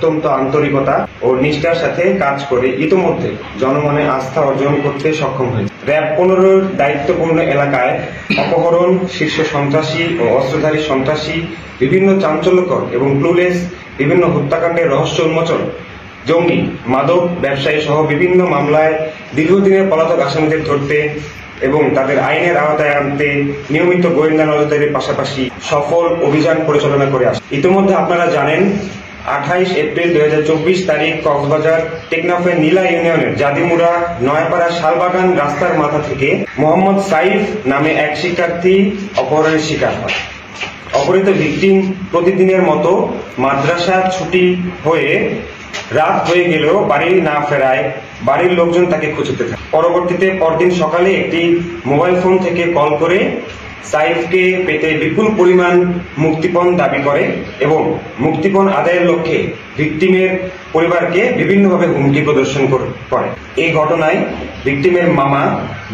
অত্যন্ত আন্তরিকতা ও নিষ্ঠার সাথে কাজ করে ইতিমধ্যে জনমনে আস্থা অর্জন করতে সক্ষম হয়েছে। র‍্যাব 15-র দায়িত্বপূর্ণ এলাকায় অপহরণ, শীর্ষ সন্ত্রাসী ও অস্ত্রধারী সন্ত্রাসী, বিভিন্ন চাঞ্চল্যকর এবং ক্লুলেস বিভিন্ন হত্যাকাণ্ডের রহস্য উন্মোচন, জঙ্গি, মাদক ব্যবসায়ী সহ বিভিন্ন মামলায় দীর্ঘদিনের পলাতক আসামিদের ধরতে এবং তাদের আইনের আওতায় আনতে নিয়মিত গোয়েন্দা নজরদারির পাশাপাশি সফল অভিযান পরিচালনা করে আসছে। ইতিমধ্যে আপনারা জানেন 28 এপ্রিল 2024 তারিখ কক্সবাজার টেকনাফের নীলা ইউনিয়নের জাদিমুরা নয়াপাড়া শালবাগান রাস্তার মাথা থেকে মোহাম্মদ সাইফ নামে এক শিক্ষার্থী অপহরণের শিকার হয়। অপহৃত ভিকটিম প্রতিদিনের মতো মাদ্রাসা ছুটি হয়ে রাত হয়ে গেলেও বাড়ি না ফেরায় বাড়ির লোকজন তাকে খুঁজতে থাকে। পরবর্তীতে পরদিন সকালে একটি মোবাইল ফোন থেকে কল করে সাইফকে পেতে বিপুল পরিমাণ মুক্তিপণ দাবি করে এবং মুক্তিপণ আদায়ের লক্ষ্যে ভিকটিমের পরিবারকে বিভিন্নভাবে হুমকি প্রদর্শন করে। এই ঘটনায় ভিকটিমের মামা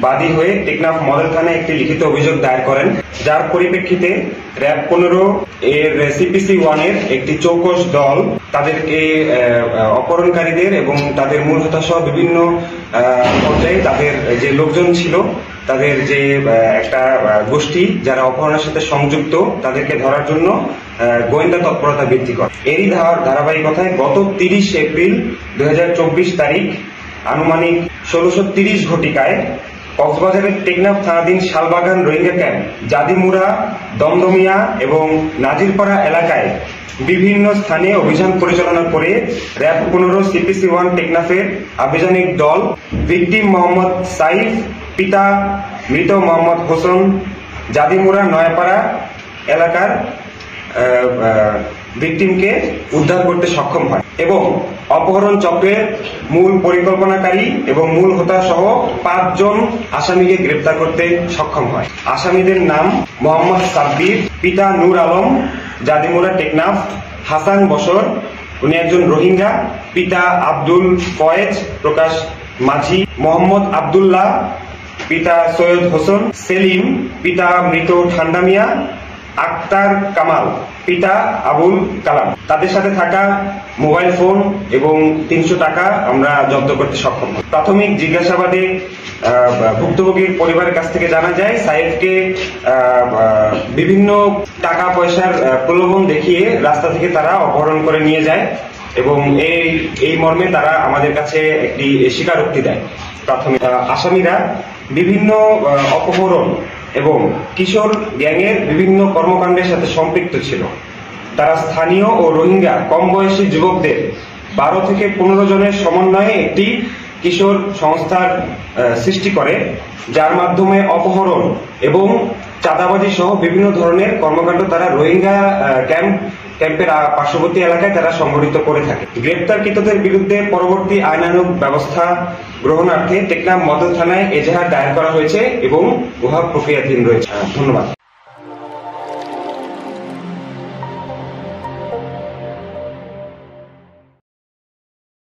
বাদী হয়ে টেকনাফ মডেল থানায় একটি লিখিত অভিযোগ দায়ের করেন, যার পরিপ্রেক্ষিতে র‍্যাব 15 এর CPC 1 এর একটি চৌকস দল তাদেরকে অপহরণকারীদের এবং তাদের মূল হোতা সহ বিভিন্ন পর্যায়ে তাদের যে লোকজন ছিল, তাদের যে একটা গোষ্ঠী যারা অপহরণের সাথে সংযুক্ত, তাদেরকে ধরার জন্য গোয়েন্দা তৎপরতা বৃদ্ধি করে। এরই ধারাবাহিকতায় গত 30 এপ্রিল 2024 তারিখ আনুমানিক 16:30 ঘটিকায় কক্সবাজারের টেকনাফ থানাধীন শালবাগান রোহিঙ্গা ক্যাম্প, জাদিমুরা, দমদমিয়া এবং নাজিরপাড়া এলাকায় বিভিন্ন স্থানে অভিযান পরিচালনা করে র‍্যাব 15 CPC 1 টেকনাফের আভিযানিক দল ভিকটিম মোহাম্মদ সাইফ, পিতা মৃত মোহাম্মদ হোসেন, জাদিমুরা নয়াপাড়া এলাকার ভিকটিমকে উদ্ধার করতে সক্ষম হয় এবং অপহরণ চক্রের মূল পরিকল্পনাকারী এবং মূল হোতা সহ 5 জন আসামিকে গ্রেপ্তার করতে সক্ষম হয়। আসামিদের নাম মোহাম্মদ সাব্বির, পিতা নূর আলম, জাদিমুরা টেকনাফ; হাসান বশর, উনি একজন রোহিঙ্গা, পিতা আব্দুল ফয়েজ প্রকাশ মাঝি; মোহাম্মদ আব্দুল্লাহ, পিতা সৈয়দ হোসেন; সেলিম, পিতা মৃত ঠান্ডা মিয়া; আক্তার কামাল, পিতা আবুল কালাম। তাদের সাথে থাকা মোবাইল ফোন এবং 300 টাকা আমরা জব্দ করতে সক্ষম হই। প্রাথমিক জিজ্ঞাসাবাদে ভুক্তভোগীর পরিবারের কাছ থেকে জানা যায় সাইফকে বিভিন্ন টাকা পয়সার প্রলোভন দেখিয়ে রাস্তা থেকে তারা অপহরণ করে নিয়ে যায় এবং এই মর্মে তারা আমাদের কাছে একটি স্বীকারোক্তি দেয়। প্রাথমিক আসামিরা বিভিন্ন অপহরণ এবং কিশোর গ্যাংয়ের বিভিন্ন কর্মকাণ্ডের সাথে সম্পৃক্ত ছিল। তারা স্থানীয় ও রোহিঙ্গা কম বয়সী যুবকদের 12 থেকে 15 জনের সমন্বয়ে একটি কিশোর সংস্থার সৃষ্টি করে, যার মাধ্যমে অপহরণ এবং চাঁদাবাজি সহ বিভিন্ন ধরনের কর্মকাণ্ড তারা রোহিঙ্গা ক্যাম্পের পার্শ্ববর্তী এলাকায় তারা সংগঠিত করে থাকে। গ্রেপ্তারকৃতদের বিরুদ্ধে পরবর্তী আইনানুগ ব্যবস্থা গ্রহণার্থে টেকনাফ মডেল থানায় এজাহার দায়ের করা হয়েছে এবং উহা প্রক্রিয়াধীন রয়েছে। ধন্যবাদ।